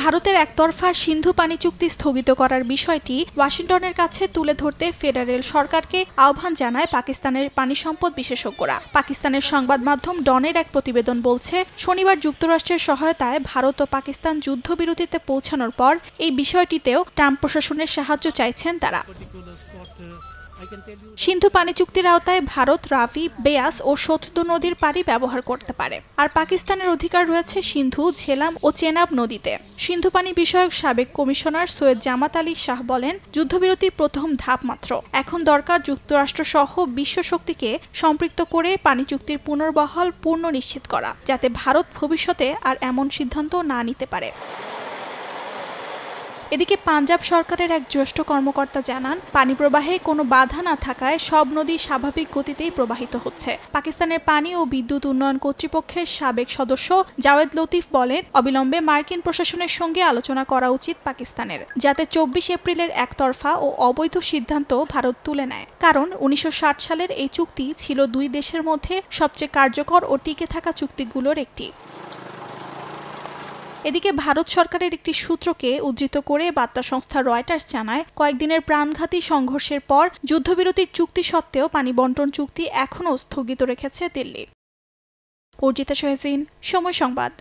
ভারতের একতরফা সিন্ধু পানি চুক্তি স্থগিত করার বিষয়টি ওয়াশিংটনের কাছে তুলে ধরতে ফেডারেল সরকারকে আহ্বান জানায় পাকিস্তানের পানি সম্পদ বিশেষজ্ঞরা। পাকিস্তানের সংবাদ মাধ্যম ডনের এক প্রতিবেদন বলছে, শনিবার যুক্তরাষ্ট্রের সহায়তায় ভারত ও পাকিস্তান যুদ্ধবিরতিতে পৌঁছানোর পর এই বিষয়টিতেও ট্রাম্প প্রশাসনের সাহায্য চাইছেন তারা। সিন্ধু পানি চুক্তির আওতায় ভারত রাভি, বেয়াস ও শতদ্রু নদীর পানি ব্যবহার করতে পারে, আর পাকিস্তানের অধিকার রয়েছে সিন্ধু, ঝেলাম ও চেনাব নদীতে। সিন্ধু পানি বিষয়ক সাবেক কমিশনার সৈয়দ জামাত আলী শাহ বলেন, যুদ্ধবিরতি প্রথম ধাপ মাত্র। এখন দরকার যুক্তরাষ্ট্র সহ বিশ্ব শক্তিকে সম্পৃক্ত করে পানি চুক্তির পুনর্বহাল পূর্ণ নিশ্চিত করা, যাতে ভারত ভবিষ্যতে আর এমন সিদ্ধান্ত না নিতে পারে। এদিকে পাঞ্জাব সরকারের এক জ্যেষ্ঠ কর্মকর্তা জানান, পানি প্রবাহে কোনো বাধা না থাকায় সব নদী স্বাভাবিক গতিতেই প্রবাহিত হচ্ছে। পাকিস্তানের পানি ও বিদ্যুৎ উন্নয়ন কর্তৃপক্ষের সাবেক সদস্য জাওয়েদ লতিফ বলেন, অবিলম্বে মার্কিন প্রশাসনের সঙ্গে আলোচনা করা উচিত পাকিস্তানের, যাতে 24 এপ্রিলের একতরফা ও অবৈধ সিদ্ধান্ত ভারত তুলে নেয়। কারণ 1960 সালের এই চুক্তি ছিল দুই দেশের মধ্যে সবচেয়ে কার্যকর ও টিকে থাকা চুক্তিগুলোর একটি। এদিকে ভারত সরকারের একটি সূত্রকে উদ্ধৃত করে বার্তা সংস্থা রয়টার্স জানায়, কয়েকদিনের প্রাণঘাতী সংঘর্ষের পর যুদ্ধবিরতির চুক্তি সত্ত্বেও পানি বণ্টন চুক্তি এখনও স্থগিত রেখেছে দিল্লি। অর্জিতা সোহেজিন, সময় সংবাদ।